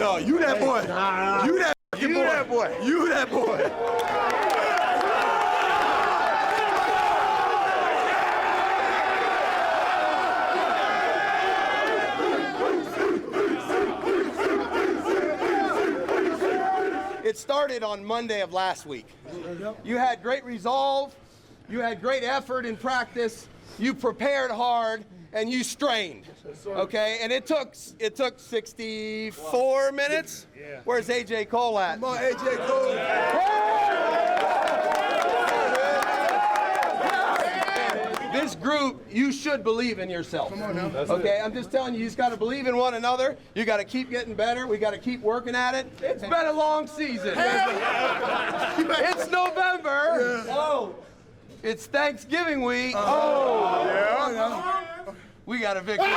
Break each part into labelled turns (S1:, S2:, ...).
S1: No, you that boy. You that boy.
S2: You that boy.
S1: You that boy.
S2: It started on Monday of last week. You had great resolve, you had great effort in practice, you prepared hard, and you strained. Okay, and it took 64 minutes. Where's AJ Cole at?
S1: Come on, AJ Cole.
S2: This group, you should believe in yourself.
S1: Come on now.
S2: Okay, I'm just telling you, you just got to believe in one another. You got to keep getting better. We got to keep working at it. It's been a long season. It's November. Oh, it's Thanksgiving week. Oh, yeah. We got a victory.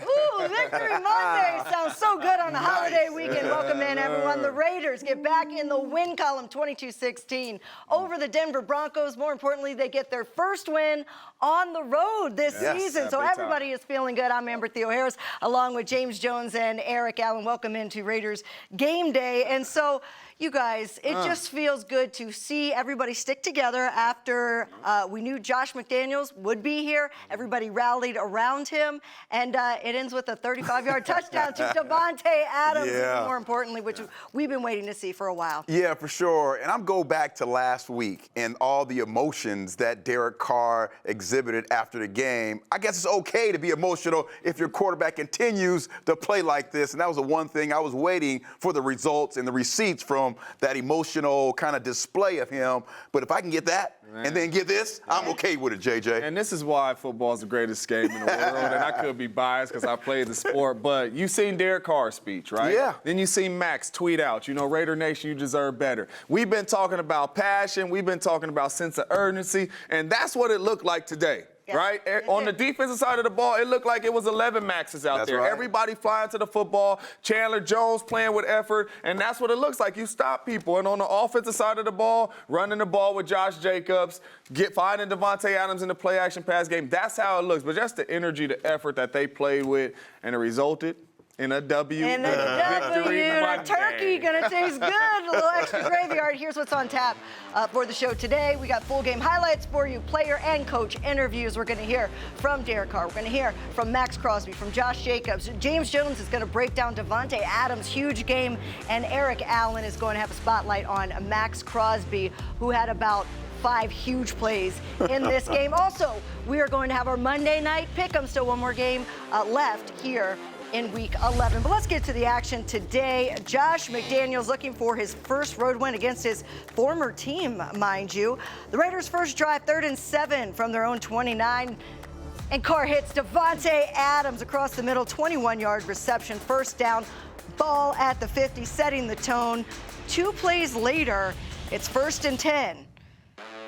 S3: Ooh, Victory Monday sounds so good on a holiday weekend. Welcome in, everyone. The Raiders get back in the win column, 22-16, over the Denver Broncos. More importantly, they get their first win on the road this season. So everybody is feeling good. I'm Amber Theoharis, along with James Jones and Eric Allen. Welcome into Raiders Game Day. And so, you guys, it just feels good to see everybody stick together after we knew Josh McDaniels would be here. Everybody rallied around him, and it ends with a 35-yard touchdown to Devante Adams, more importantly, which we've been waiting to see for a while.
S4: Yeah, for sure. And I'm go back to last week and all the emotions that Derek Carr exhibited after the game. I guess it's okay to be emotional if your quarterback continues to play like this. And that was the one thing I was waiting for, the results and the receipts from that emotional kind of display of him. But if I can get that and then get this, I'm okay with it, JJ.
S5: And this is why football is the greatest game in the world. And I could be biased because I played the sport, but you seen Derek Carr's speech, right?
S4: Yeah.
S5: Then you see Maxx tweet out, Raider Nation, you deserve better. We've been talking about passion. We've been talking about sense of urgency. And that's what it looked like today.
S3: Yeah.
S5: Right? On the defensive side of the ball, it looked like it was 11 Maxes out there.
S4: Right.
S5: Everybody flying to the football. Chandler Jones playing with effort. And that's what it looks like. You stop people. And on the offensive side of the ball, running the ball with Josh Jacobs, finding Devante Adams in the play-action pass game. That's how it looks. But just the energy, the effort that they played with, and it resulted in a W.
S3: And a
S5: Victory
S3: W, turkey gonna taste good. A little extra gravy. All right, here's what's on tap for the show today. We got full game highlights for you, player and coach interviews. We're gonna hear from Derek Carr. We're gonna hear from Maxx Crosby, from Josh Jacobs. James Jones is gonna break down Devante Adams' huge game, and Eric Allen is going to have a spotlight on Maxx Crosby, who had about 5 huge plays in this game. Also, we are going to have our Monday night pick'em. Still one more game left here in Week 11. But let's get to the action today. Josh McDaniels looking for his first road win against his former team, mind you. The Raiders' first drive, 3rd and 7 from their own 29. And Carr hits Devante Adams across the middle, 21-yard reception, first down, ball at the 50, setting the tone. 2 plays later, it's 1st and 10.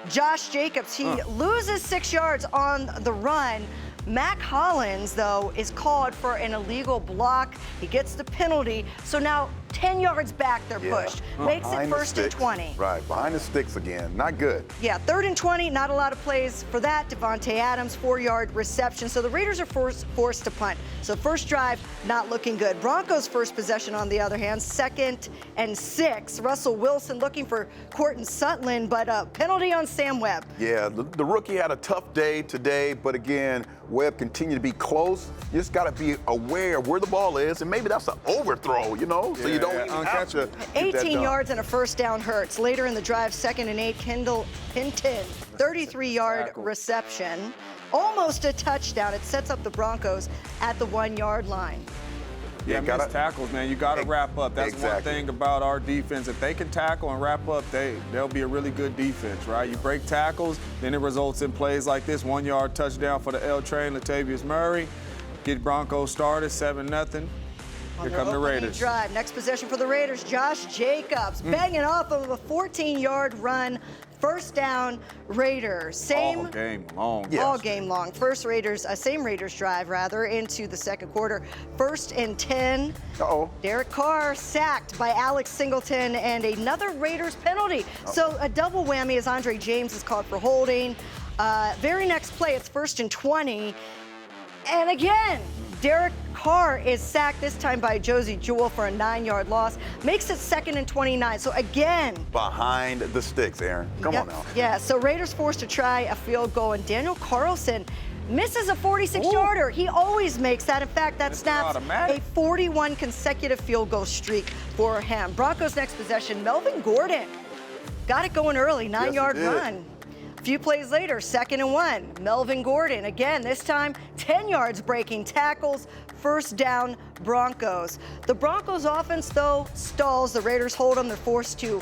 S3: Josh Jacobs, he loses 6 yards on the run. Mac Hollins, though, is called for an illegal block. He gets the penalty. So now 10 yards back, they're pushed. Makes it 1st and 20.
S4: Right, behind the sticks again. Not good.
S3: Yeah, 3rd and 20, not a lot of plays for that. Devante Adams, 4-yard reception. So the Raiders are forced to punt. So first drive, not looking good. Broncos' first possession, on the other hand, 2nd and 6. Russell Wilson looking for Courtland Sutton, but a penalty on Sam Webb.
S4: Yeah, the rookie had a tough day today, but again, Webb continued to be close. You just got to be aware of where the ball is, and maybe that's an overthrow, so you don't even have to.
S3: 18 yards and a first down hurts. Later in the drive, 2nd and 8, Kendall Hinton, 33-yard reception. Almost a touchdown. It sets up the Broncos at the 1-yard line.
S5: Yeah, missed tackles, man. You got to wrap up. That's one thing about our defense. If they can tackle and wrap up, they'll be a really good defense, right? You break tackles, then it results in plays like this. 1-yard touchdown for the L Train, Latavius Murray. Get Broncos started, 7-0. Here come the Raiders.
S3: Drive. Next possession for the Raiders, Josh Jacobs banging off of a 14-yard run. First down, Raiders.
S5: All game long.
S3: Yes. All game long. Same Raiders drive, into the second quarter. 1st and 10. Derek Carr sacked by Alex Singleton, and another Raiders penalty. So a double whammy as Andre James is called for holding. Very next play, it's 1st and 20. And again, Derek Carr is sacked, this time by Josie Jewell for a 9-yard loss. Makes it 2nd and 29. So again,
S4: Behind the sticks, Aaron. Come on now.
S3: Yeah, so Raiders forced to try a field goal, and Daniel Carlson misses a 46-yarder. He always makes that. In fact, that snaps a 41 consecutive field goal streak for him. Broncos next possession, Melvin Gordon got it going early, 9-yard run. A few plays later, 2nd and 1. Melvin Gordon, again, this time 10 yards breaking tackles, 1st down Broncos. The Broncos offense, though, stalls. The Raiders hold them. They're forced to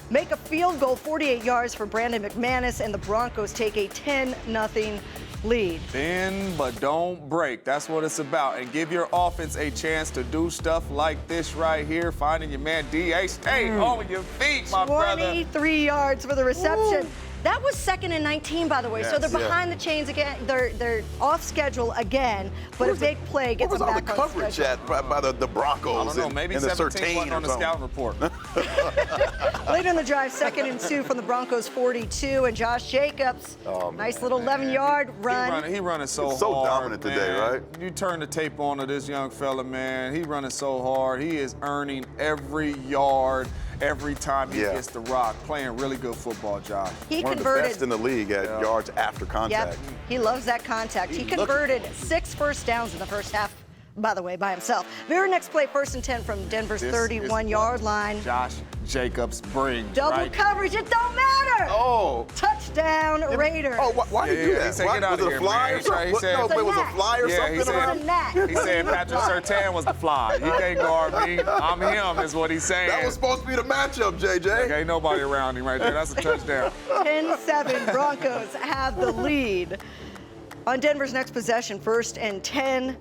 S3: make a field goal, 48 yards for Brandon McManus, and the Broncos take a 10-0 lead.
S5: Bend but don't break. That's what it's about. And give your offense a chance to do stuff like this right here. Finding your man D.A. Stay on your feet, my brother.
S3: 23 yards for the reception. That was 2nd and 19, by the way. So they're behind the chains again. They're off schedule again. But a big play gets them back on schedule.
S4: What was all the coverage by the Broncos?
S5: I don't know. Maybe 17 wasn't on the scout report.
S3: Later in the drive, 2nd and 2 from the Broncos 42, and Josh Jacobs, nice little 11-yard run.
S5: He running so hard.
S4: So dominant today, right?
S5: You turn the tape on to this young fella, man. He running so hard. He is earning every yard. Every time he gets the rock, playing really good football, Josh.
S3: He
S4: One
S3: converted
S4: of the best in the league at yards after contact.
S3: Yep, he loves that contact. He converted 6 first downs in the first half, by the way, by himself. Very next play, 1st and 10 from Denver's 31-yard line.
S5: Josh Jacobs brings.
S3: Double coverage, it don't matter.
S4: Oh.
S3: Touchdown, Raiders.
S4: Oh, why did you do that?
S5: He said, get out
S4: was
S5: of
S4: it
S5: here,
S4: a fly
S5: man.
S4: or something?
S5: He said,
S4: No, it was a fly or something?
S5: He said, he said Patrick Surtain was the fly. You can't guard me. I'm him, is what he's saying.
S4: That was supposed to be the matchup, JJ.
S5: Ain't nobody around him right there. That's a touchdown.
S3: 10-7, Broncos have the lead. On Denver's next possession, 1st and 10.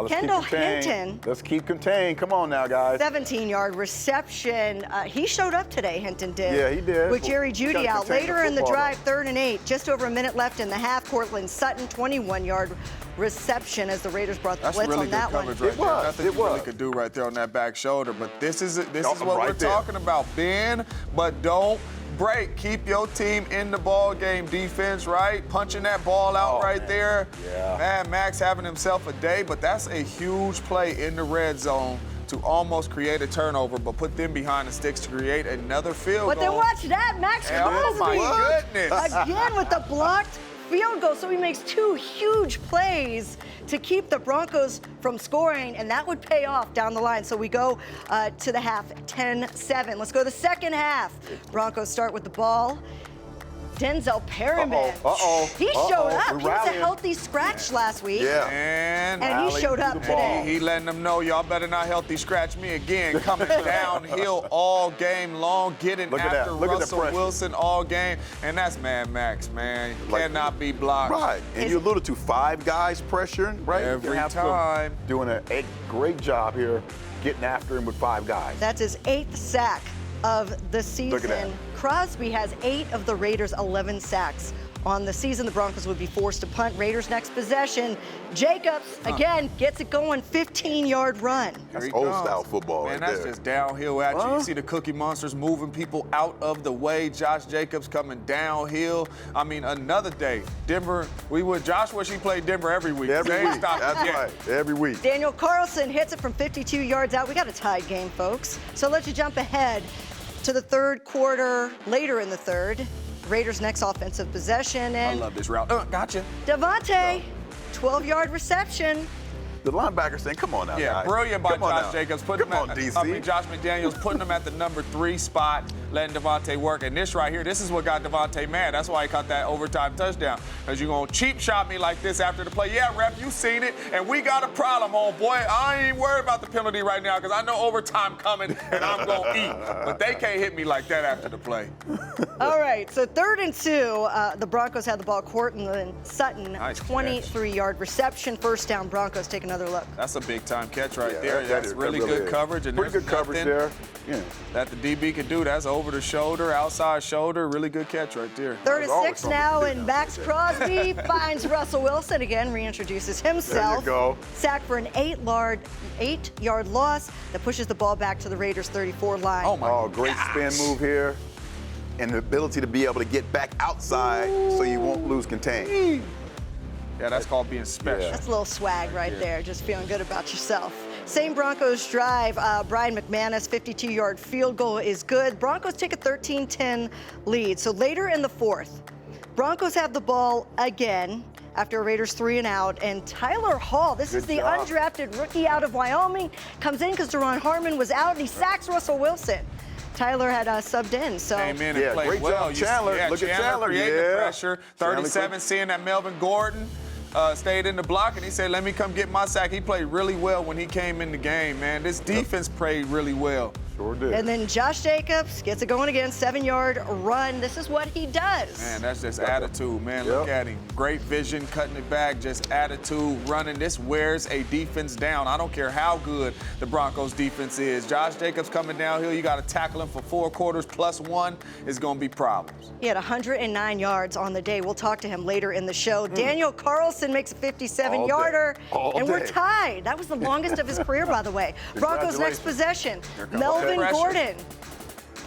S3: Kendall Hinton.
S4: Let's keep contained. Come on now, guys.
S3: 17-yard reception. He showed up today, Hinton did.
S4: Yeah, he did.
S3: With Jerry Jeudy out. Later in the
S4: football,
S3: drive, 3rd and 8. Just over a minute left in the half. Cortland Sutton, 21-yard reception as the Raiders brought the blitz
S5: really
S3: on that one.
S5: That's really good coverage right there. Nothing you really could do right there on that back shoulder. But this is what we're talking about. Bend, but don't break. Keep your team in the ball game. Defense, right? Punching that ball out there. Yeah. Man, Max having himself a day, but that's a huge play in the red zone to almost create a turnover, but put them behind the sticks to create another field goal.
S3: But then watch that, Maxx Crosby.
S5: Oh my goodness.
S3: Again with the blocked field goal. So he makes 2 huge plays to keep the Broncos from scoring, and that would pay off down the line. So we go to the half, 10-7. Let's go to the second half. Broncos start with the ball. Denzel Perryman. He showed up. He was a healthy scratch last week.
S4: Yeah.
S3: And he showed up today.
S5: He letting them know, y'all better not healthy scratch me again. Coming downhill all game long, getting after Russell Wilson all game. And that's Mad Max, man. Cannot be blocked.
S4: Right. And you alluded to 5 guys pressuring, right?
S5: Every time.
S4: Doing a great job here, getting after him with 5 guys.
S3: That's his 8th sack of the season.
S4: Look at that.
S3: Crosby has 8 of the Raiders' 11 sacks on the season. The Broncos would be forced to punt. Raiders next possession. Jacobs, again, gets it going, 15-yard run.
S4: That's old-style football right there.
S5: Man, that's just downhill at you. You see the Cookie Monsters moving people out of the way. Josh Jacobs coming downhill. I mean, another day. Denver, Josh wish he played Denver every week.
S4: Every week, that's right, every week.
S3: Daniel Carlson hits it from 52 yards out. We got a tied game, folks. So let's jump ahead to the 3rd quarter, later in the 3rd. Raiders' next offensive possession. And
S5: I love this route. Gotcha.
S3: Devante, 12-yard reception.
S4: The linebacker saying, come on now, guys.
S5: Brilliant by Josh Jacobs.
S4: Come on, DC.
S5: Josh McDaniels putting him at the number 3 spot, letting Devante work. And this right here, this is what got Devante mad. That's why he caught that overtime touchdown. Because you're going to cheap shot me like this after the play. Yeah, ref, you seen it. And we got a problem, homeboy. I ain't worried about the penalty right now because I know overtime coming and I'm going to eat. But they can't hit me like that after the play.
S3: All right, so 3rd and 2. The Broncos had the ball. Cortland Sutton,
S5: nice
S3: 23-yard reception. 1st down, Broncos take another look.
S5: That's a big-time catch right there. That's really good coverage. And
S4: pretty good coverage there. Yeah.
S5: That the DB can do. That's over the shoulder, outside shoulder. Really good catch right there.
S3: 3rd and 6 now, and Maxx Crosby finds Russell Wilson again, reintroduces himself.
S4: There you go.
S3: Sacked for an 8-yard loss that pushes the ball back to the Raiders' 34 line.
S4: Oh, great spin move here. And the ability to be able to get back outside so you won't lose contain.
S5: Yeah, that's called being special.
S3: That's a little swag right there, just feeling good about yourself. Same Broncos drive. Brian McManus, 52-yard field goal is good. Broncos take a 13-10 lead. So later in the fourth, Broncos have the ball again after a Raiders 3 and out. And Tyler Hall, this is the undrafted rookie out of Wyoming, comes in because Deron Harmon was out, and he sacks Russell Wilson. Tyler had subbed in, so.
S5: Came in and played
S4: great
S5: well.
S4: Job, Chandler.
S5: Yeah,
S4: Look at Chandler.
S5: Creating the pressure. 37, seeing that Melvin Gordon stayed in the block, and he said, let me come get my sack. He played really well when he came in the game, man. This defense played really well.
S4: Sure did.
S3: And then Josh Jacobs gets it going again, 7-yard run. This is what he does.
S5: Man, that's just attitude, man. Look at him. Great vision, cutting it back, just attitude, running. This wears a defense down. I don't care how good the Broncos defense is. Josh Jacobs coming downhill, you got to tackle him for 4 quarters plus 1. It's going to be problems.
S3: He had 109 yards on the day. We'll talk to him later in the show. Daniel Carlson makes a 57-yarder, and we're tied. That was the longest of his career, by the way. Broncos' next possession, Melvin Gordon.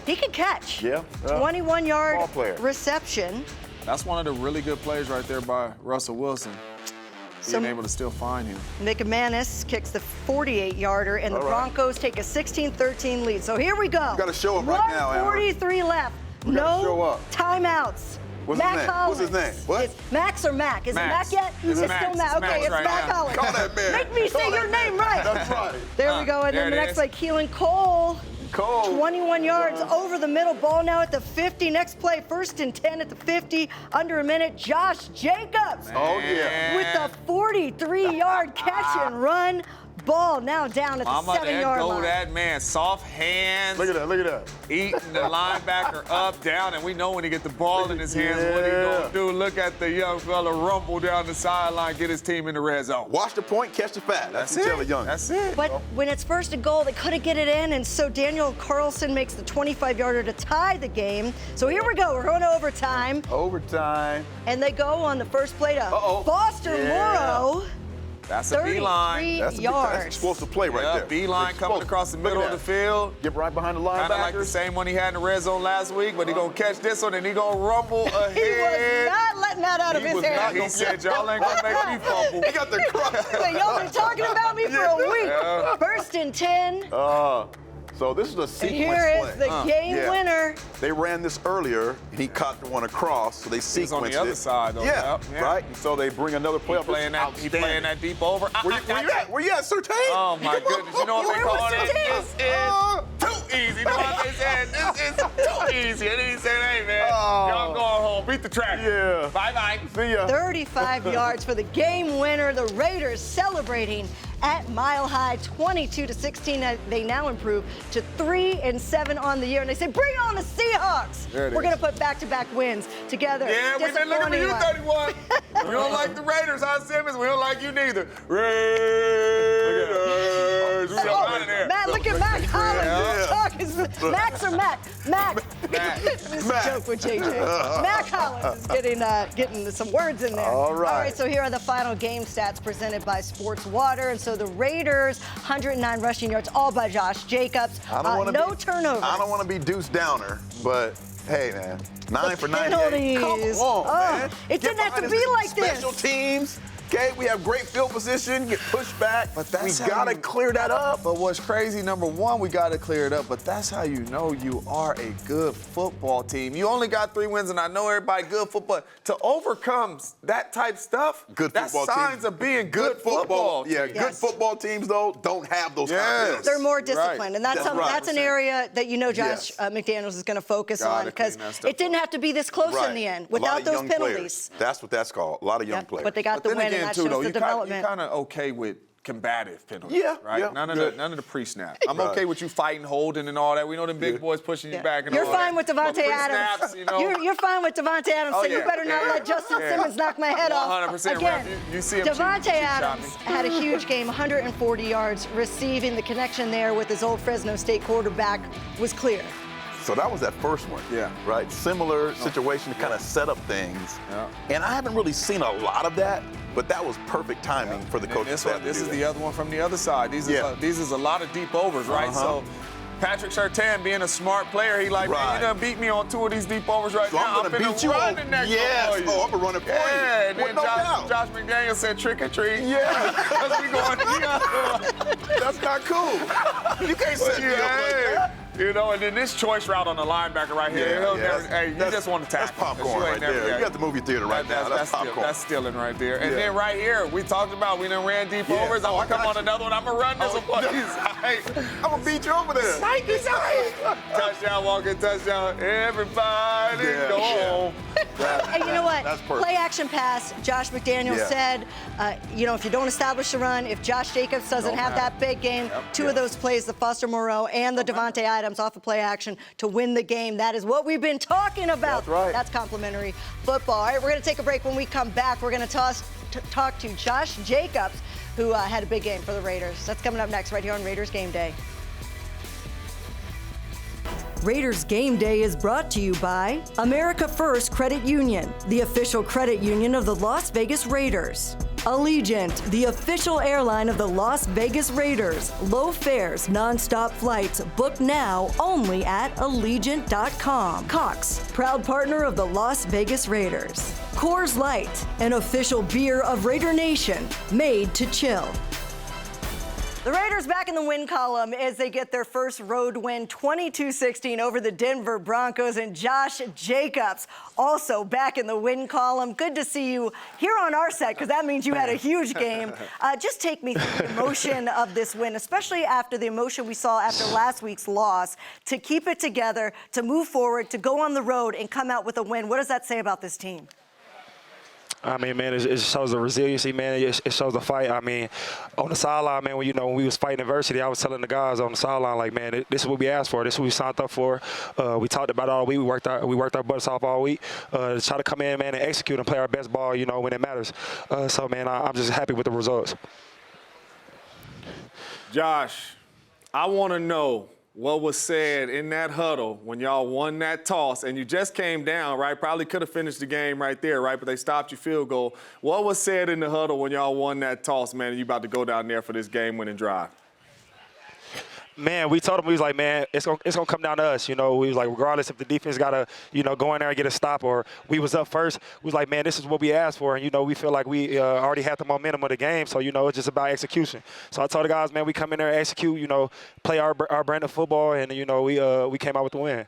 S3: He can catch. 21-yard reception.
S5: That's one of the really good plays right there by Russell Wilson. Being able to still find him.
S3: McManus kicks the 48-yarder, and the Broncos take a 16-13 lead. So here we go.
S4: You got to show up right now, Amber.
S3: 143 left. No timeouts.
S4: What's his name?
S3: Collins.
S4: What's his name? What?
S3: It's Max or Mac? Is
S5: Max.
S3: it Mac yet?
S5: It's
S3: Still
S5: Max.
S3: Mac. Okay, it's
S5: right
S3: Mac
S5: now.
S3: Collins.
S4: Call that man.
S3: Make me say your name right.
S4: That's right.
S3: There we go. And then the next play, Keelan Cole. 21 yards over the middle. Ball now at the 50. Next play, 1st and 10 at the 50. Under a minute, Josh Jacobs. With a 43-yard catch and run. Ball now down at the 7-yard line.
S5: That man, soft hands.
S4: Look at that, look at that.
S5: Eating the linebacker up, down, and we know when he get the ball in his hands, what he gonna do. Look at the young fella rumble down the sideline, get his team in the red zone.
S4: Watch the point, catch the fat. That's it. Young.
S5: That's it.
S3: But when it's 1st and goal, they couldn't get it in, and so Daniel Carlson makes the 25-yarder to tie the game. So here we go. We're going to overtime. And they go on the first play to Foster Morrow.
S5: That's a beeline.
S3: That's
S4: an explosive play right there.
S5: Beeline coming across the middle of the field.
S4: Get right behind the linebacker.
S5: Kind of like the same one he had in the red zone last week, but he gonna catch this one and he gonna rumble ahead.
S3: He was not letting that out of his hand.
S5: He said, y'all ain't gonna make me fumble.
S4: He got the crutch.
S3: Y'all been talking about me for a week. 1st and 10.
S4: So this is a sequence play.
S3: Here is the game winner.
S4: They ran this earlier, and he caught the one across, so they sequenced it.
S5: He's on the other side, though.
S4: Yeah, right? So they bring another play up.
S5: He playing that deep over.
S4: Where you at, Surtain?
S5: Oh, my goodness. You know what they call it? This is too easy. You know what they said? This is too easy. And then he said, hey, man, y'all going home. Beat the track.
S4: Yeah.
S5: Bye-bye.
S4: See ya.
S3: 35 yards for the game winner. The Raiders celebrating at Mile High, 22-16. They now improve to 3-7 on the year, and they say, "Bring on the Seahawks!" We're going to put back-to-back wins together.
S5: Yeah, we've been looking for you, 31. We don't like the Raiders, huh, Simmons? We don't like you neither. Raiders. We out of there.
S3: Matt, look at Matt Collins. Max or Matt? Mac. This is a joke with JJ. Matt Collins is getting some words in there.
S4: All right.
S3: So here are the final game stats presented by Sports Water. And so the Raiders, 109 rushing yards, all by Josh Jacobs. No turnovers.
S4: I don't want to be Deuce Downer, but hey, man, 9 for 98.
S3: Penalties.
S4: Come on, man.
S3: It didn't have to be like this.
S4: Special teams. Okay, we have great field position, get pushed back, but we got to clear that up.
S5: But what's crazy, number one, we got to clear it up, but that's how you know you are a good football team. You only got 3 wins, and I know everybody good football. To overcome that type stuff, that's signs of being good football.
S4: Yeah, good football teams, though, don't have those kind of things.
S3: They're more disciplined, and that's an area that you know Josh McDaniels is going to focus on, because it didn't have to be this close in the end without those penalties.
S4: That's what that's called, a lot of young players.
S3: But they got the win. That shows the development.
S5: You're kind of okay with combative penalties, right? None of the pre-snap. I'm okay with you fighting, holding, and all that. We know them big boys pushing you back. And
S3: you're
S5: all
S3: fine
S5: that.
S3: with Devante Adams. You're fine with Devante Adams. So you better not let Justin Simmons knock my head off.
S5: 100%.
S3: Again,
S5: you see him
S3: Devante Adams had a huge game, 140 yards receiving. The connection there with his old Fresno State quarterback was clear.
S4: So that was that first one.
S5: Yeah.
S4: Right? Similar situation to kind of set up things. Yeah. And I haven't really seen a lot of that, but that was perfect timing for the coaching staff.
S5: This is the other one from the other side. These is a lot of deep overs, right? So Patrick Surtain being a smart player, he like, man, you done beat me on 2 of these deep overs right
S4: So
S5: now.
S4: I'm gonna beat you
S5: run
S4: up.
S5: the next
S4: Yes.
S5: one for you.
S4: Oh, I'm gonna run it for you.
S5: Yeah, and then
S4: No doubt.
S5: Josh McDaniels said trick or treat.
S4: Yeah.
S5: Because we going,
S4: That's not cool. You can't set me up like that.
S5: you know, and then this choice route on the linebacker right here. Hey, you just want to tackle.
S4: That's popcorn right there. You got the movie theater right now. That's popcorn.
S5: That's stealing right there. And then right here, we talked about we done ran deep overs. I'm going to come on another one. I'm going to run this one.
S4: I'm going to beat you over there.
S5: Touchdown, walking touchdown. Everybody go home.
S3: And you know what?
S4: That's perfect.
S3: Play action pass. Josh McDaniels said, if you don't establish the run, if Josh Jacobs doesn't have that big game, two of those plays, the Foster Moreau and the Devante Adams off of play action to win the game. That is what we've been talking about.
S4: That's right.
S3: That's complimentary football. All right, we're going to take a break. When we come back, we're going to talk to Josh Jacobs, who had a big game for the Raiders. That's coming up next right here on Raiders Game Day. Raiders Game Day is brought to you by America First Credit Union, the official credit union of the Las Vegas Raiders. Allegiant, the official airline of the Las Vegas Raiders. Low fares, non-stop flights. Book now only at Allegiant.com. Cox, proud partner of the Las Vegas Raiders. Coors Light, an official beer of Raider Nation, made to chill. The Raiders back in the win column as they get their first road win, 22-16 over the Denver Broncos, and Josh Jacobs also back in the win column. Good to see you here on our set because that means you had a huge game. Just take me through the emotion of this win, especially after the emotion we saw after last week's loss, to keep it together, to move forward, to go on the road and come out with a win. What does that say about this team?
S6: I mean, man, it shows the resiliency, man. It shows the fight. I mean, on the sideline, man, when we was fighting adversity, I was telling the guys on the sideline, like, man, this is what we asked for. This is what we signed up for. We talked about it all week. We worked our butts off all week to try to come in, man, and execute and play our best ball, when it matters. So, man, I'm just happy with the results.
S5: Josh, I want to know what was said in that huddle when y'all won that toss and you just came down, right? Probably could have finished the game right there, right? But they stopped your field goal. What was said in the huddle when y'all won that toss, man, and you about to go down there for this game-winning drive?
S6: Man, we told him, we was like, man, it's gonna come down to us. We was like, regardless if the defense got to, go in there and get a stop or we was up first, we was like, man, this is what we asked for. And, we feel like we already had the momentum of the game. So, it's just about execution. So I told the guys, man, we come in there, execute, play our brand of football. And, we came out with the win.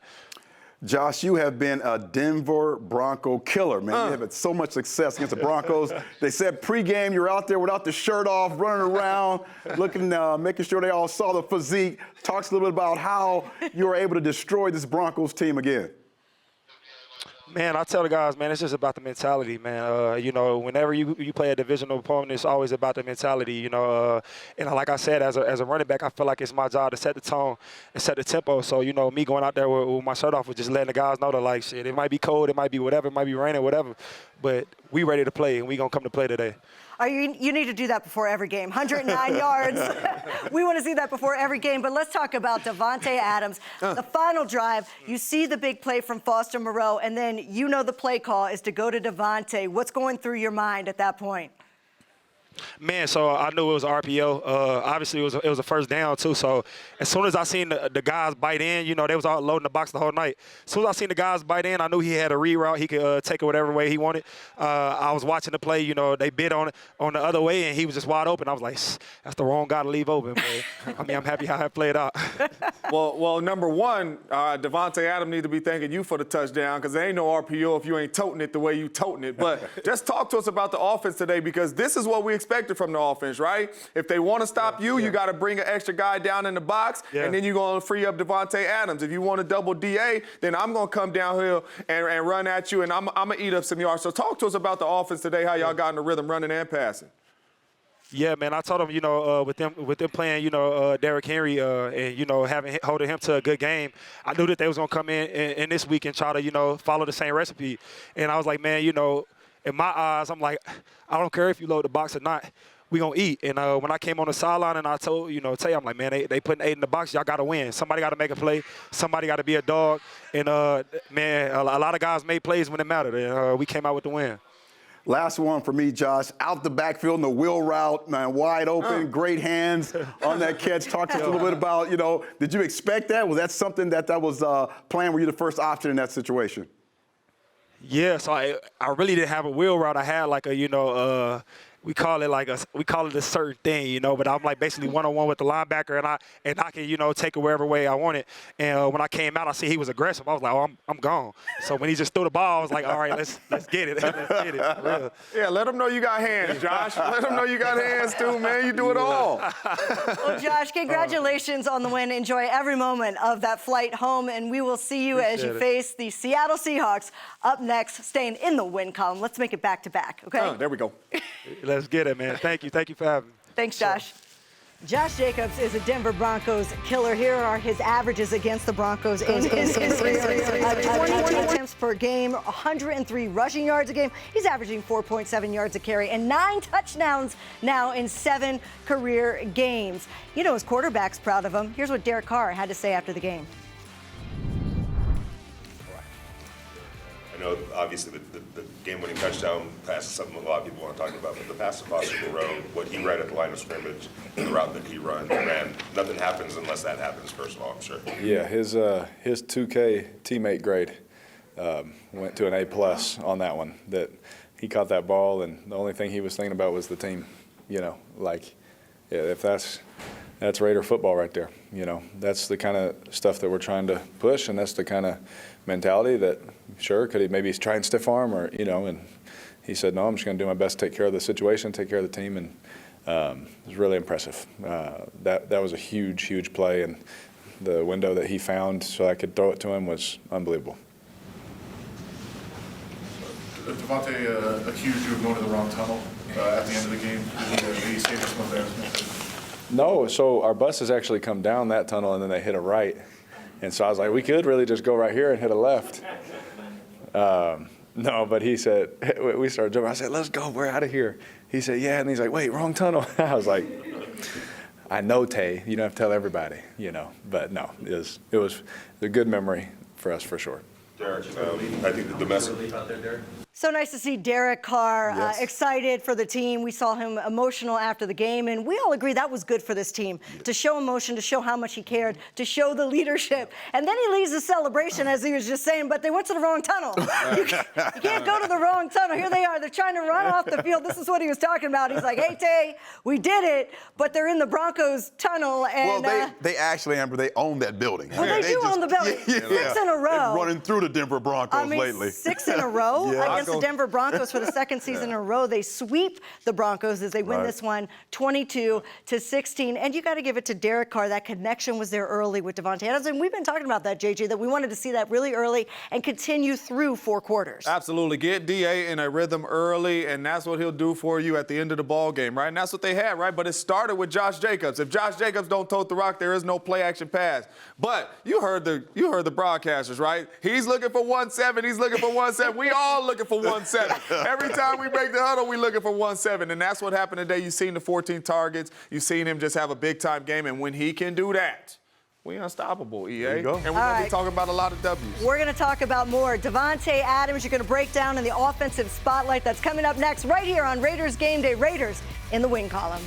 S4: Josh, you have been a Denver Bronco killer, man. You have had so much success against the Broncos. They said pregame you're out there without the shirt off, running around, looking, making sure they all saw the physique. Talks a little bit about how you were able to destroy this Broncos team again.
S6: Man, I tell the guys, man, it's just about the mentality, man. Whenever you play a divisional opponent, it's always about the mentality, and like I said, as a running back, I feel like it's my job to set the tone and set the tempo. So, me going out there with my shirt off was just letting the guys know that, like, shit, it might be cold, it might be whatever, it might be raining, whatever, but we ready to play, and we going to come to play today.
S3: You need to do that before every game. 109 yards. We want to see that before every game. But let's talk about Devante Adams. The final drive, you see the big play from Foster Moreau, and then the play call is to go to Devante. What's going through your mind at that point?
S6: Man, so I knew it was RPO. Obviously, it was a first down, too. So as soon as I seen the guys bite in, they was all loading the box the whole night. As soon as I seen the guys bite in, I knew he had a reroute. He could take it whatever way he wanted. I was watching the play. They bid on it on the other way, and he was just wide open. I was like, that's the wrong guy to leave open. But, I mean, I'm happy how it played out.
S5: Well, number one, Devante Adams need to be thanking you for the touchdown because there ain't no RPO if you ain't toting it the way you toting it. But just talk to us about the offense today because this is what we expected from the offense, right? If they want to stop you, you got to bring an extra guy down in the box, and then you're going to free up Devante Adams. If you want to double DA, then I'm going to come downhill and run at you, and I'm going to eat up some yards. So talk to us about the offense today, how y'all got in the rhythm running and passing.
S6: Yeah, man, I told them, with them playing, Derrick Henry, and, holding him to a good game, I knew that they was going to come in this week and try to, follow the same recipe. And I was like, man, in my eyes, I'm like, I don't care if you load the box or not. We going to eat. And when I came on the sideline and I told, Tay, I'm like, man, they putting 8 in the box. Y'all got to win. Somebody got to make a play. Somebody got to be a dog. And, man, a lot of guys made plays when it mattered. And we came out with the win.
S4: Last one for me, Josh. Out the backfield in the wheel route, man, wide open, great hands on that catch. Talk to us a little bit about, did you expect that? Was that something that was planned? Were you the first option in that situation?
S6: Yeah, so I really didn't have a wheel route. I had like a, we call it a certain thing, but I'm like basically one-on-one with the linebacker, and I can, take it wherever way I want it. And when I came out, I see he was aggressive. I was like, oh, I'm gone. So when he just threw the ball, I was like, all right, let's get it. Let's get it. Real.
S5: Yeah, let him know you got hands, Josh. Let him know you got hands too, man. You do it all.
S3: Well, Josh, congratulations on the win. Enjoy every moment of that flight home, and we will see you as you face the Seattle Seahawks up next, staying in the win column. Let's make it back-to-back, okay?
S5: There we go.
S6: Let's get it, man. Thank you. Thank you for having me.
S3: Thanks, Josh. Josh Jacobs is a Denver Broncos killer. Here are his averages against the Broncos in his career. 20 attempts per game, 103 rushing yards a game. He's averaging 4.7 yards a carry and 9 touchdowns now in 7 career games. His quarterback's proud of him. Here's what Derek Carr had to say after the game.
S7: I know, obviously, the game-winning touchdown pass is something a lot of people want to talk about, but the pass across the road, what he ran at the line of scrimmage, the route that he ran, nothing happens unless that happens, first of all, I'm sure.
S8: Yeah, his 2K teammate grade went to an A+ on that one. That he caught that ball, and the only thing he was thinking about was the team. If that's Raider football right there. That's the kind of stuff that we're trying to push, and that's the kind of mentality that, sure, could he maybe try and stiff arm or, and he said, no, I'm just going to do my best to take care of the situation, take care of the team, and it was really impressive. That was a huge, huge play, and the window that he found so I could throw it to him was unbelievable.
S9: Devante accused you of going to the wrong tunnel at the end of the game. Did he save us some embarrassment?
S8: No, so our buses actually come down that tunnel and then they hit a right. And so I was like, we could really just go right here and hit a left. No, but he said, we started jumping. I said, let's go, we're out of here. He said, yeah, and he's like, wait, wrong tunnel. I was like, I know, Tay, you don't have to tell everybody, But no, it was a good memory for us for sure.
S7: Derek, I think the message.
S3: So nice to see Derek Carr excited for the team. We saw him emotional after the game, and we all agree that was good for this team, to show emotion, to show how much he cared, to show the leadership. And then he leads the celebration, as he was just saying, but they went to the wrong tunnel. You can't go to the wrong tunnel. Here they are. They're trying to run off the field. This is what he was talking about. He's like, hey, Tay, we did it, but they're in the Broncos tunnel. And,
S4: they actually, Amber, they own that building.
S3: Well, they do own the building.
S4: Yeah.
S3: 6 in a row.
S4: They're running through the Denver Broncos lately.
S3: 6 in a row against the Denver Broncos for the second season in a row. They sweep the Broncos as they win this one 22-16. And you got to give it to Derek Carr. That connection was there early with Devante Adams. And we've been talking about that, JJ, that we wanted to see that really early and continue through 4 quarters.
S5: Absolutely. Get DA in a rhythm early, and that's what he'll do for you at the end of the ball game, right? And that's what they had, right? But it started with Josh Jacobs. If Josh Jacobs don't tote the rock, there is no play-action pass. But you heard the broadcasters, right? He's looking for 1-7. He's looking for 1-7. We all looking for 1-7. Every time we break the huddle, we looking for 1-7. And that's what happened today. You've seen the 14 targets. You've seen him just have a big-time game. And when he can do that, we unstoppable, EA.
S4: There you go.
S5: And we're going to be talking about a lot of W's.
S3: We're going to talk about more. Devante Adams, you're going to break down in the offensive spotlight. That's coming up next right here on Raiders Game Day. Raiders in the win column.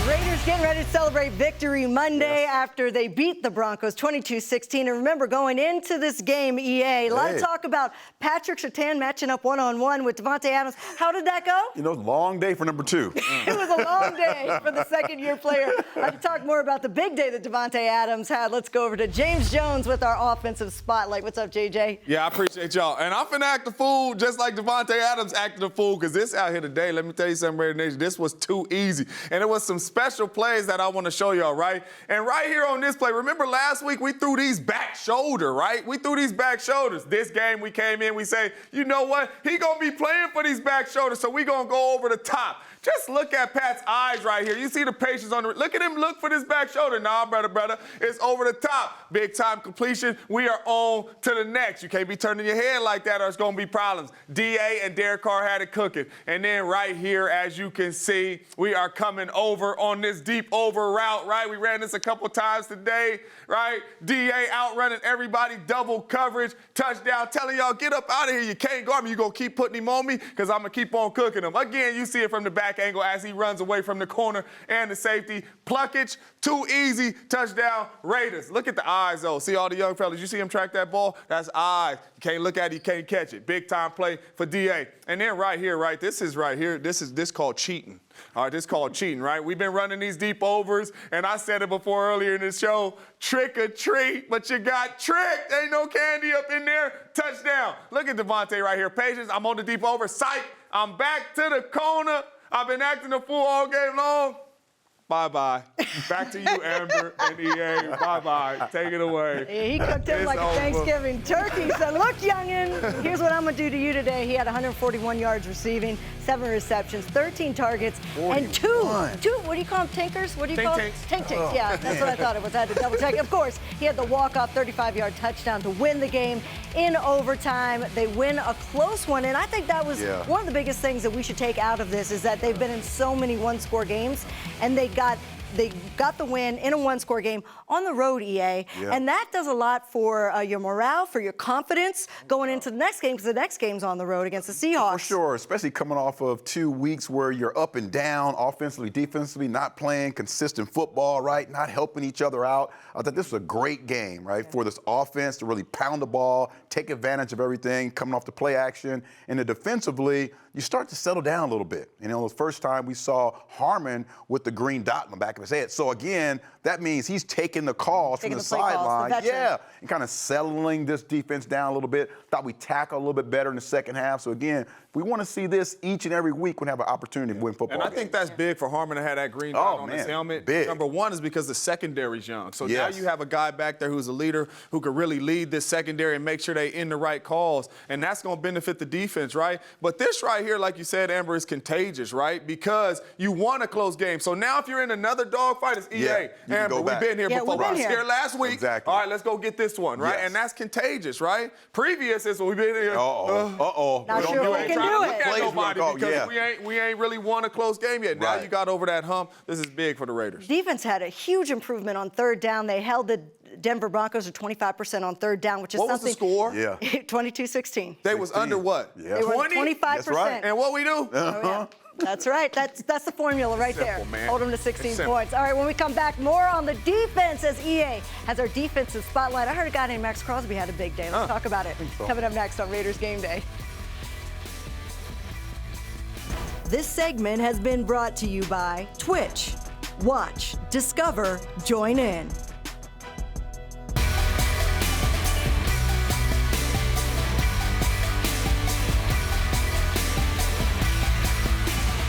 S3: Raiders getting ready to celebrate Victory Monday after they beat the Broncos 22-16. And remember, going into this game, EA, a lot of talk about Patrick Surtain matching up one-on-one with Devante Adams. How did that go?
S4: Long day for number 2.
S3: It was a long day for the second-year player. To talk more about the big day that Devante Adams had, let's go over to James Jones with our offensive spotlight. What's up, JJ?
S5: Yeah, I appreciate y'all. And I'm finna act a fool just like Devante Adams acted a fool, because this out here today, let me tell you something, Raider Nation, this was too easy. And it was some special plays that I want to show y'all, right? And right here on this play, remember last week we threw these back shoulder, right? We threw these back shoulders. This game we came in, we say, you know what? He gonna be playing for these back shoulders, so we gonna go over the top. Just look at Pat's eyes right here. You see the patience on the, look at him look for this back shoulder. Nah, brother, it's over the top. Big time completion. We are on to the next. You can't be turning your head like that or it's gonna be problems. DA and Derek Carr had it cooking. And then right here, as you can see, we are coming over on this deep over route, right? We ran this a couple times today, right? DA outrunning everybody, double coverage, touchdown, telling y'all, get up out of here. You can't guard me. You're going to keep putting him on me because I'm going to keep on cooking him. Again, you see it from the back angle as he runs away from the corner and the safety. Pluckage, too easy, touchdown, Raiders. Look at the eyes, though. See all the young fellas? You see him track that ball? That's eyes. You can't look at it, you can't catch it. Big time play for DA. And then right here, right, this called cheating. All right, this is called cheating, right? We've been running these deep overs, and I said it before earlier in the show, trick or treat, but you got tricked. Ain't no candy up in there. Touchdown. Look at Devante right here. Patience, I'm on the deep over. Psych, I'm back to the corner. I've been acting a fool all game long. Bye-bye. Back to you, Amber and EA. Bye-bye. Take it away.
S3: Yeah, he cooked him like a Thanksgiving turkey. He said, look, youngin', here's what I'm going to do to you today. He had 141 yards receiving, 7 receptions, 13 targets, 41. And two, what do you call them, tankers? What do you call them? Tanks.
S4: Oh,
S3: yeah, that's what I thought it was. I had to double check. Of course, he had the walk-off 35-yard touchdown to win the game in overtime. They win a close one, and I think that was one of the biggest things that we should take out of this is that they've been in so many one-score games, and they got the win in a one-score game on the road, EA. And that does a lot for your morale, for your confidence going into the next game, because the next game's on the road against the Seahawks.
S4: For sure, especially coming off of 2 weeks where you're up and down, offensively, defensively, not playing consistent football, right? Not helping each other out. I thought this was a great game, right, for this offense to really pound the ball, take advantage of everything, coming off the play action. And then defensively, you start to settle down a little bit. You know, the first time we saw Harmon with the green dot in the back of his head. So again, that means he's taking the calls from the sideline. And kind of settling this defense down a little bit. Thought we tackled a little bit better in the second half. So again, if we want to see this each and every week, we have an opportunity to win football.
S5: And I think that's big for Harmon to have that green dot on his helmet.
S4: Big.
S5: Number one is because the secondary's young. So now you have a guy back there who's a leader who could really lead this secondary and make sure they in the right calls. And that's going to benefit the defense, right? But this right here, like you said, Amber, is contagious, right? Because you won a close game. So now if you're in another dogfight, it's EA. Amber, we've been here before. We were scared last week.
S4: Exactly.
S5: All right, let's go get this one, right? And that's contagious, right? Previous is when we've been here.
S3: Not sure we can do it.
S5: Look at nobody because we ain't really won a close game yet. Now you got over that hump. This is big for the Raiders.
S3: Defense had a huge improvement on third down. They held the Denver Broncos to 25% on third down, which is
S5: something. What was the score?
S3: 22-16.
S5: They was under what?
S3: They were 25%.
S4: That's right.
S5: And what we do?
S3: That's right. That's the formula right
S5: Simple,
S3: there.
S5: man.
S3: Hold them to 16 points. All right, when we come back, more on the defense as EA has our defensive spotlight. I heard a guy named Maxx Crosby had a big day. Let's talk about it. Coming up next on Raiders Game Day. This segment has been brought to you by Twitch. Watch, discover, join in.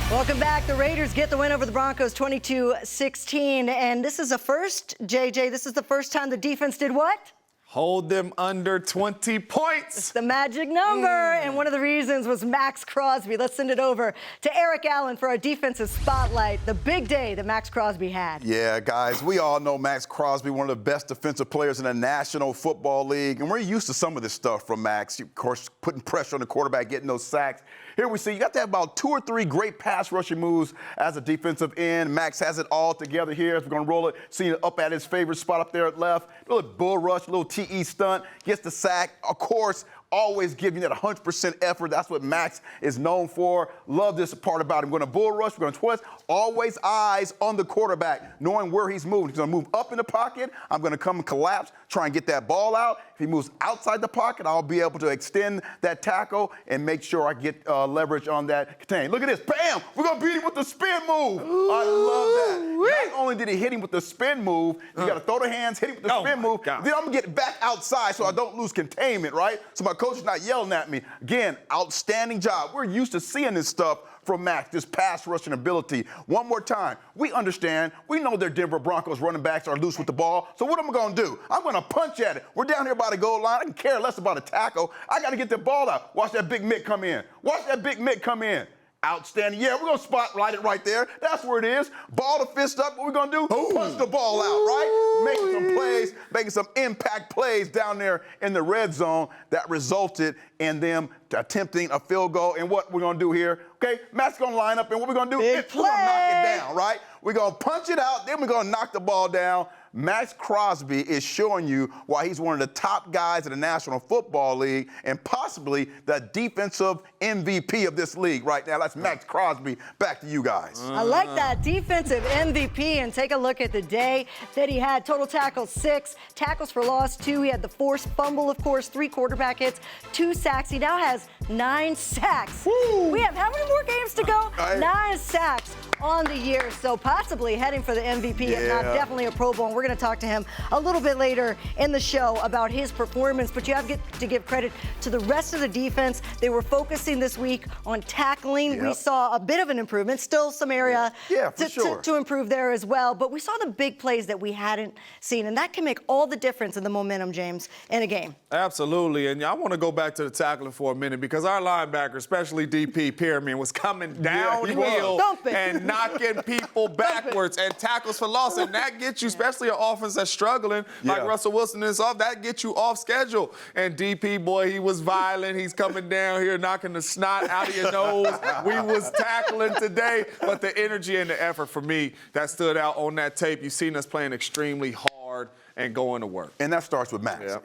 S3: Welcome back. The Raiders get the win over the Broncos 22-16. And this is a first, JJ, this is the first time the defense did what?
S5: Hold them under 20 points.
S3: It's the magic number. And one of the reasons was Maxx Crosby. Let's send it over to Eric Allen for our defensive spotlight. The big day that Maxx Crosby had.
S4: Yeah, guys, we all know Maxx Crosby, one of the best defensive players in the National Football League. And we're used to some of this stuff from Maxx. Of course, putting pressure on the quarterback, getting those sacks. Here we see you got to have about 2 or 3 great pass rushing moves as a defensive end. Maxx has it all together here. As we're going to roll it, see it up at his favorite spot up there at left. A little bull rush, a little TE stunt, gets the sack. Of course, always giving that 100% effort. That's what Maxx is known for. Love this part about him. We're going to bull rush, we're going to twist. Always eyes on the quarterback, knowing where he's moving. He's going to move up in the pocket. I'm going to come and collapse, try and get that ball out. If he moves outside the pocket, I'll be able to extend that tackle and make sure I get leverage on that contain. Look at this. Bam! We're going to beat him with the spin move. I love that. Not only did he hit him with the spin move, you got to throw the hands, hit him with the spin move. Then I'm going to get back outside so I don't lose containment, right? So my coach is not yelling at me. Again, outstanding job. We're used to seeing this stuff from Maxx, this pass rushing ability. One more time, we understand, we know their Denver Broncos running backs are loose with the ball, so what am I going to do? I'm going to punch at it. We're down here by the goal line. I can care less about a tackle. I got to get the ball out. Watch that big Mick come in. Watch that big Mick come in. Outstanding. Yeah, we're going to spotlight it right there. That's where it is. Ball to fist up. What we're going to do? Punch the ball out, right? Making some plays, making some impact plays down there in the red zone that resulted in them attempting a field goal. And what we're going to do here, okay, Matt's going to line up, and what we're going to do is we're going to knock it down, right? We're going to punch it out, then we're going to knock the ball down. Maxx Crosby is showing you why he's one of the top guys in the National Football League and possibly the defensive MVP of this league right now. That's Maxx Crosby. Back to you guys.
S3: I like that. Defensive MVP. And take a look at the day that he had. Total tackles 6, tackles for loss 2. He had the forced fumble, of course, 3 quarterback hits, 2 sacks. He now has 9 sacks. Woo. We have how many more games to go? 9 sacks on the year. So possibly heading for the MVP, if not definitely a Pro Bowl. And we're going to talk to him a little bit later in the show about his performance. But you have to give credit to the rest of the defense. They were focusing this week on tackling. We saw a bit of an improvement. Still some area to improve there as well. But we saw the big plays that we hadn't seen. And that can make all the difference in the momentum, James, in a game.
S5: Absolutely. And I want to go back to the tackling for a minute because our linebacker, especially DP Pyramid, was coming downhill and knocking people backwards and tackles for loss. And that gets you, especially an offense that's struggling, like Russell Wilson is off, that gets you off schedule. And DP, boy, he was violent. He's coming down here knocking the snot out of your nose. We was tackling today, but the energy and the effort for me, that stood out on that tape. You've seen us playing extremely hard and going to work.
S4: And that starts with Max.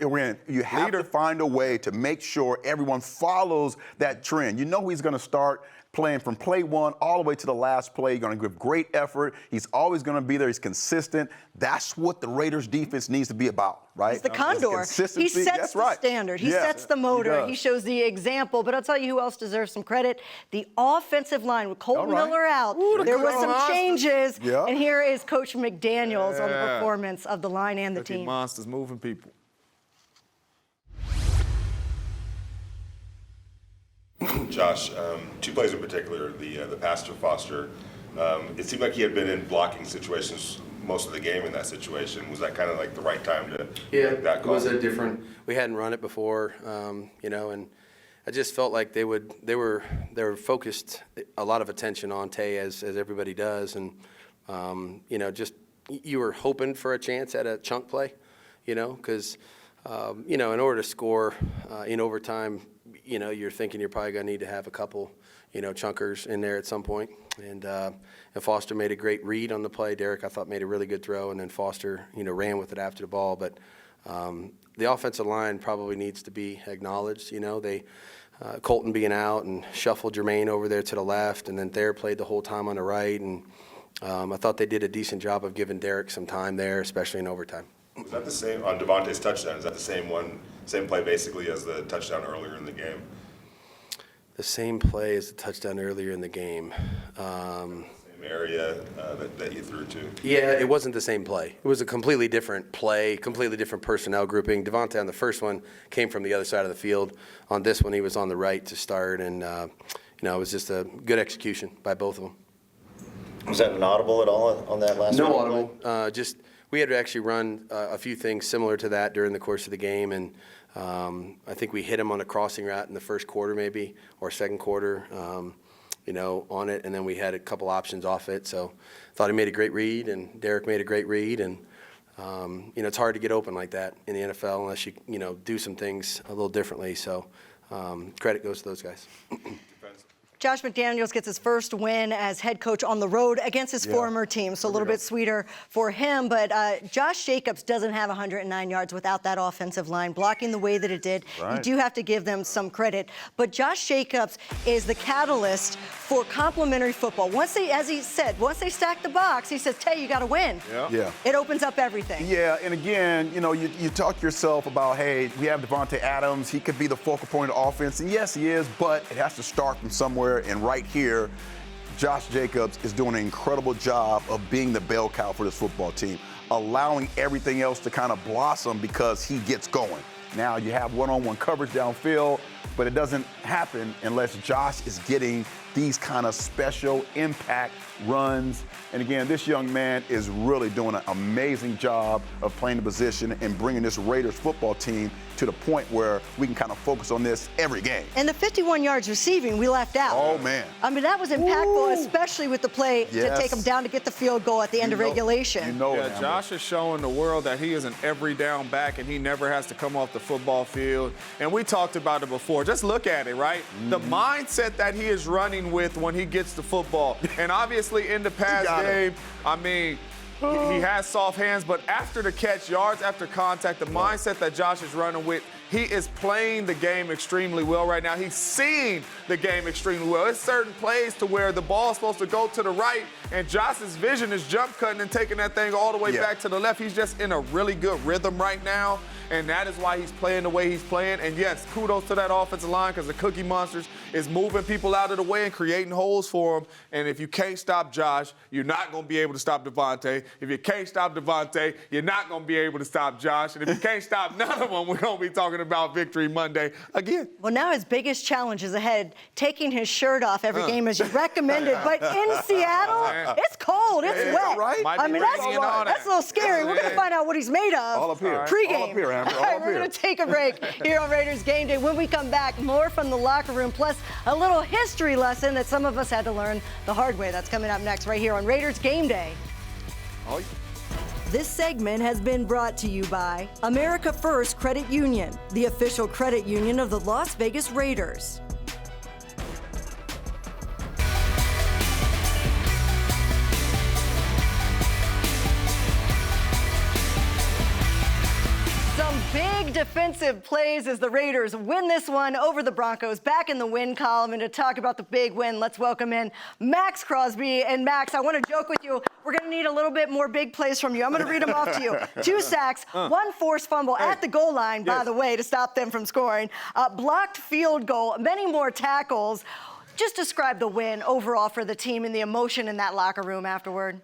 S4: You have to find a way to make sure everyone follows that trend. You know he's going to start playing from play 1 all the way to the last play. You're going to give great effort. He's always going to be there. He's consistent. That's what the Raiders defense needs to be about, right?
S3: He's the condor. He sets the standard. He sets the motor. He shows the example. But I'll tell you who else deserves some credit. The offensive line with Colton Miller out. There were some changes. And here is Coach McDaniels on the performance of the line and the team.
S5: Monsters moving people.
S7: Josh, 2 plays in particular, the pass to Foster. It seemed like he had been in blocking situations most of the game in that situation. Was that kind of like the right time to make that call?
S10: It was a different. We hadn't run it before, and I just felt like they were focused a lot of attention on Tay as everybody does, and just you were hoping for a chance at a chunk play, because in order to score in overtime. You're thinking you're probably going to need to have a couple, chunkers in there at some point. And Foster made a great read on the play. Derek, I thought, made a really good throw, and then Foster, ran with it after the ball. But the offensive line probably needs to be acknowledged. Colton being out and shuffled Jermaine over there to the left, and then Thayer played the whole time on the right. And I thought they did a decent job of giving Derek some time there, especially in overtime.
S7: Was that the same on Devante's touchdown? Is that the same play basically as the touchdown earlier in the game?
S10: The same play as the touchdown earlier in the game.
S7: Same area that you threw to?
S10: Yeah, it wasn't the same play. It was a completely different play, completely different personnel grouping. Devante on the first one came from the other side of the field. On this one, he was on the right to start, and it was just a good execution by both of them.
S11: Was that an audible at all on that last one?
S10: No audible. We had to actually run a few things similar to that during the course of the game, and I think we hit him on a crossing route in the first quarter maybe, or second quarter, on it, and then we had a couple options off it. So thought he made a great read, and Derek made a great read, and it's hard to get open like that in the NFL unless you do some things a little differently. So credit goes to those guys.
S3: Josh McDaniels gets his first win as head coach on the road against his former team, so a little bit sweeter for him. But Josh Jacobs doesn't have 109 yards without that offensive line blocking the way that it did. You do have to give them some credit. But Josh Jacobs is the catalyst for complementary football. Once they, as he said, once they stack the box, he says, "Hey, you got to win." It opens up everything.
S4: And again, you talk to yourself about, hey, we have Devante Adams. He could be the focal point of the offense, and yes, he is. But it has to start from somewhere. And right here, Josh Jacobs is doing an incredible job of being the bell cow for this football team, allowing everything else to kind of blossom because he gets going. Now you have one-on-one coverage downfield, but it doesn't happen unless Josh is getting these kind of special impact runs. And again, this young man is really doing an amazing job of playing the position and bringing this Raiders football team to the point where we can kind of focus on this every game.
S3: And the 51 yards receiving, we left out.
S4: Oh, man.
S3: I mean, that was impactful,
S4: Ooh.
S3: especially with the play to take him down to get the field goal at the end of regulation.
S5: Yeah, Josh is showing the world that he is an every down back and he never has to come off the football field. And we talked about it before. Just look at it, right? The mindset that he is running with when he gets the football. And obviously in the past game, I mean, he has soft hands, but after the catch, yards after contact, the mindset that Josh is running with, he is playing the game extremely well right now. He's seeing the game extremely well. It's certain plays to where the ball's supposed to go to the right, and Josh's vision is jump cutting and taking that thing all the way back to the left. He's just in a really good rhythm right now, and that is why he's playing the way he's playing. And yes, kudos to that offensive line because the Cookie Monsters is moving people out of the way and creating holes for him. And if you can't stop Josh, you're not going to be able to stop Devante. If you can't stop Devante, you're not going to be able to stop Josh. And if you can't stop none of them, we're going to be talking about Victory Monday again.
S3: Well, now his biggest challenge is ahead, taking his shirt off every game as you recommended. But in Seattle, it's cold, it's wet.
S4: Right?
S3: I mean, that's a little scary. We're going to find out what he's made of.
S4: All up here.
S3: Pre-game.
S4: All up here, Amber.
S3: All right, we're going to take a break here on Raiders Game Day. When we come back, more from the locker room, plus a little history lesson that some of us had to learn the hard way. That's coming up next right here on Raiders Game Day.
S4: Oh, yeah.
S3: This segment has been brought to you by America First Credit Union, the official credit union of the Las Vegas Raiders. Some big defensive plays as the Raiders win this one over the Broncos. Back in the win column, and to talk about the big win, let's welcome in Maxx Crosby. And Max, I want to joke with you. We're going to need a little bit more big plays from you. I'm going to read them off to you. 2 sacks, 1 forced fumble at the goal line, by the way, to stop them from scoring. Blocked field goal, many more tackles. Just describe the win overall for the team and the emotion in that locker room afterward.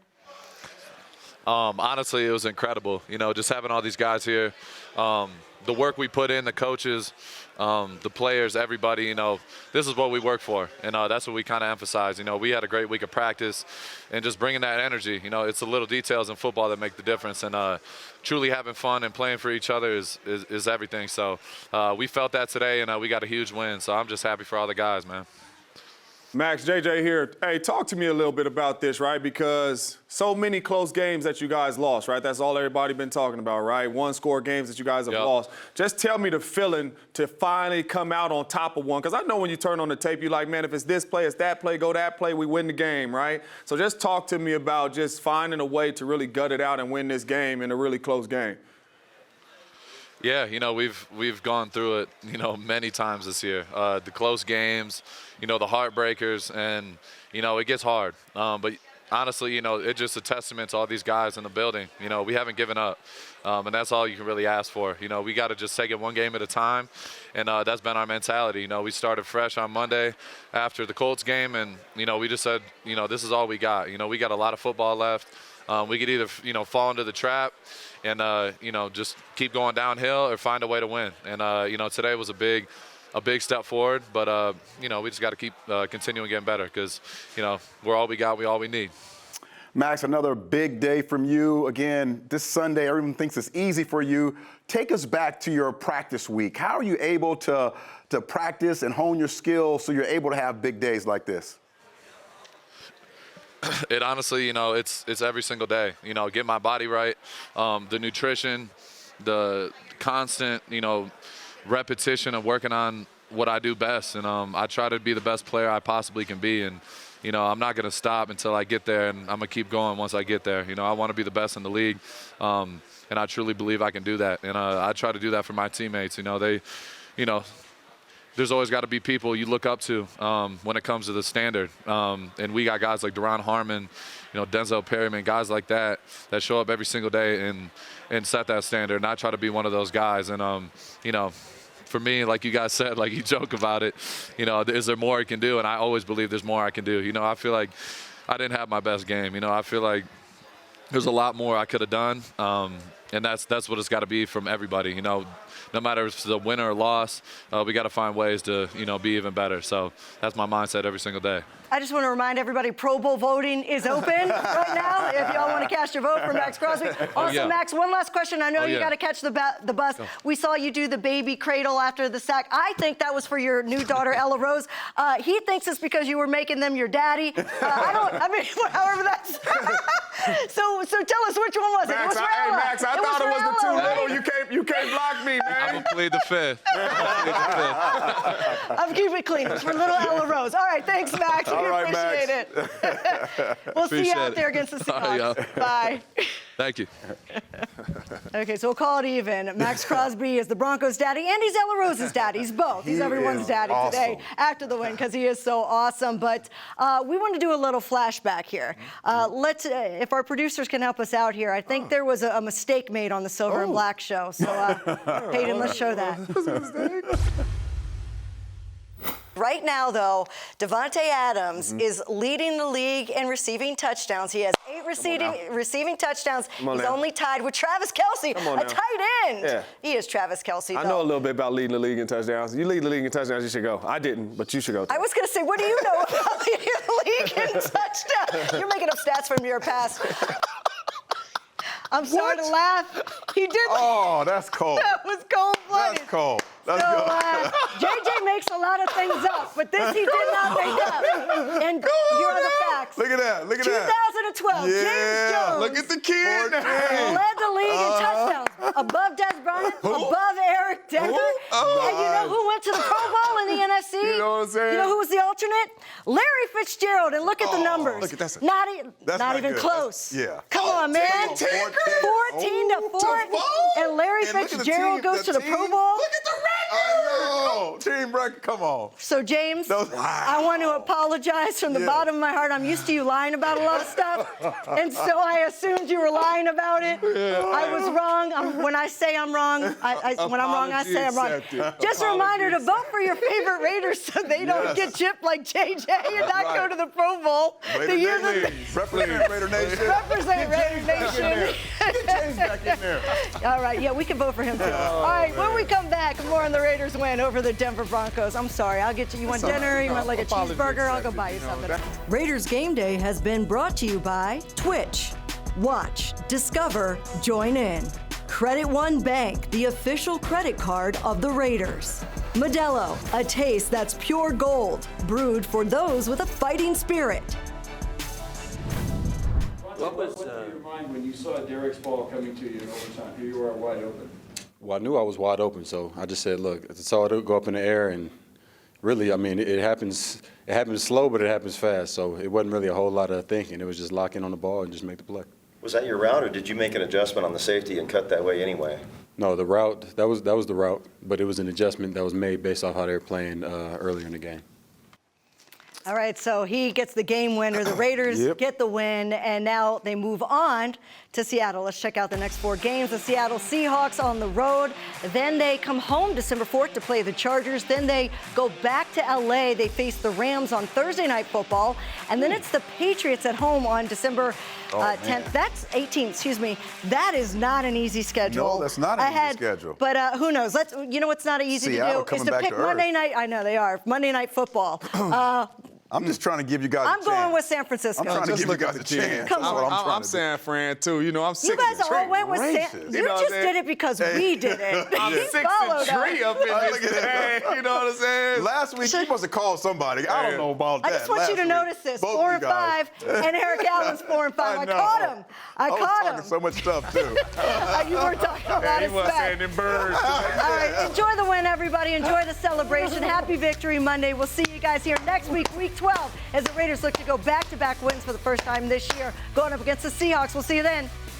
S12: Honestly, it was incredible. You know, just having all these guys here, the work we put in, the coaches, the players, everybody, you know, this is what we work for. And that's what we kind of emphasize. You know, we had a great week of practice and just bringing that energy. You know, it's the little details in football that make the difference. And truly having fun and playing for each other is everything. So we felt that today, and we got a huge win. So I'm just happy for all the guys, man.
S5: Max, JJ here. Hey, talk to me a little bit about this, right? Because so many close games that you guys lost, right? That's all everybody been talking about, right? 1-score games that you guys have lost. Just tell me the feeling to finally come out on top of one. Because I know when you turn on the tape, you're like, man, if it's this play, it's that play, go that play, we win the game, right? So just talk to me about just finding a way to really gut it out and win this game in a really close game.
S12: Yeah, you know, we've gone through it, you know, many times this year. The close games, you know, the heartbreakers, and, you know, it gets hard. But honestly, you know, it's just a testament to all these guys in the building. You know, we haven't given up, and that's all you can really ask for. You know, we got to just take it one game at a time, and that's been our mentality. You know, we started fresh on Monday after the Colts game, and, you know, we just said, you know, this is all we got. You know, we got a lot of football left. We could either, you know, fall into the trap and, you know, just keep going downhill or find a way to win. And, you know, today was a big step forward, but, you know, we just got to keep continuing getting better because, you know, we're all we got, we all we need.
S4: Max, another big day from you. Again, this Sunday, everyone thinks it's easy for you. Take us back to your practice week. How are you able to practice and hone your skills so you're able to have big days like this?
S12: It honestly, you know, it's every single day. You know, get my body right, the nutrition, the constant, you know, repetition of working on what I do best. And I try to be the best player I possibly can be. And, you know, I'm not going to stop until I get there, and I'm going to keep going once I get there. You know, I want to be the best in the league, and I truly believe I can do that. And I try to do that for my teammates. You know, there's always got to be people you look up to when it comes to the standard. And we got guys like Deron Harmon, you know, Denzel Perryman, guys like that show up every single day and set that standard. And I try to be one of those guys. And, you know, for me, like you guys said, like you joke about it, you know, is there more I can do? And I always believe there's more I can do. You know, I feel like I didn't have my best game. You know, I feel like there's a lot more I could have done, and that's what it's got to be from everybody. You know, no matter if it's a win or a loss, we got to find ways to, you know, be even better. So that's my mindset every single day.
S3: I just want to remind everybody, Pro Bowl voting is open right now. If y'all want to cast your vote for Maxx Crosby. Also, Max, one last question. I know you got to catch the bus. We saw you do the baby cradle after the sack. I think that was for your new daughter, Ella Rose. He thinks it's because you were making them your daddy. However that's. so tell us, which one was it? It was for Ella.
S5: Max, I thought it was the two little. You can't block me, man.
S12: I'm going to plead the fifth.
S3: I'm keeping it clean. It's for little Ella Rose. All right, thanks, Max. We appreciate it. We'll see you out there against the Seahawks. Bye.
S12: Thank you.
S3: Okay, so we'll call it even. Maxx Crosby is the Broncos' daddy, and he's Ella Rose's daddy. He's both. He's everyone's daddy today after the win because he is so awesome. But we want to do a little flashback here. If our producers can help us out here, I think there was a mistake made on the Silver and Black show. So, Hayden, let's show that. Right now, though, Devante Adams is leading the league in receiving touchdowns. He has 8 receiving touchdowns. He's only tied with Travis Kelce, a tight end.
S13: Yeah.
S3: He is Travis Kelce, though.
S13: I know a little bit about leading the league in touchdowns. You lead the league in touchdowns, you should go. I didn't, but you should go.
S3: I was going to say, what do you know about leading the league in touchdowns? You're making up stats from your past. I'm sorry to laugh. He did.
S4: Oh, that's cold.
S3: That was cold-blooded.
S4: That's cold. That's
S3: so,
S4: good.
S3: JJ makes a lot of things up, but this he did not make up. And here are the facts.
S4: Look at that. Look at
S3: 2012, James Jones.
S5: Look at the kid.
S3: Led the league in touchdowns. Above Des Bryant, above Eric Decker. And you know who went to the Pro Bowl in the NFC?
S5: You know what I'm saying?
S3: You know who was the alternate? Larry Fitzgerald. And look at the numbers.
S4: Look at that.
S3: Not even
S4: good.
S3: close.
S4: Yeah.
S3: Come on, man. 14 to 4. And Larry Fitzgerald goes to the Pro Bowl.
S4: Look at the record. I know. Team record. Come on.
S3: So, James, I want to apologize from the bottom of my heart. I'm used to you lying about a lot of stuff. And so I assumed you were lying about it. I was wrong. When I say I'm wrong, when I'm wrong, I say I'm wrong. Just a reminder to vote for your favorite Raiders so they don't get chipped like JJ and not go to the Pro Bowl.
S4: Represent Raider Nation.
S3: Represent Raider Nation.
S4: Get James back in there.
S3: All right, yeah, we can vote for him too. All right, when we come back, more on the Raiders win over the Denver Broncos. I'm sorry, I'll get you. You want dinner? You want like a cheeseburger? I'll go buy you something. Raiders Game Day has been brought to you by Twitch. Watch, discover, join in. Credit One Bank, the official credit card of the Raiders. Modelo, a taste that's pure gold, brewed for those with a fighting spirit.
S14: What was in your mind when you saw Derek's ball coming to you in overtime? Here you are wide open.
S15: Well, I knew I was wide open, so I just said, look, I saw it go up in the air, and really, I mean, it happens slow, but it happens fast, so it wasn't really a whole lot of thinking. It was just lock in on the ball and just make the play.
S11: Was that your route, or did you make an adjustment on the safety and cut that way anyway?
S15: No, the route, that was the route, but it was an adjustment that was made based off how they were playing earlier in the game.
S3: All right, so he gets the game winner. The Raiders get the win, and now they move on to Seattle. Let's check out the next 4 games. The Seattle Seahawks on the road. Then they come home December 4th to play the Chargers. Then they go back to L.A. They face the Rams on Thursday Night Football. And then it's the Patriots at home on December 10th. That's 18th, excuse me. That is not an easy schedule.
S4: No, that's not an easy schedule.
S3: But who knows? You know what's not easy
S4: Seattle
S3: to do? Is to pick Monday night. I know they are. Monday Night Football.
S4: I'm just trying to give you guys a chance.
S3: I'm going with San Francisco.
S4: I'm trying to give you guys a chance.
S3: Come on.
S5: I'm San Fran, too. You know, I'm 6
S3: You guys all went with San. You just did it because we did it.
S5: I'm 6-3 up in this thing. You know what I'm saying?
S4: Last week, you must have called somebody. I don't know about that.
S3: I just want you to notice this. 4 and 5, and Eric Allen's 4 and 5. I caught him. I was
S4: talking so much stuff, too.
S3: You were talking a lot of stuff.
S5: saying them birds.
S3: All right, enjoy the win, everybody. Enjoy the celebration. Happy Victory Monday. We'll see you guys here next week, Week 12, as the Raiders look to go back-to-back wins for the first time this year, going up against the Seahawks. We'll see you then.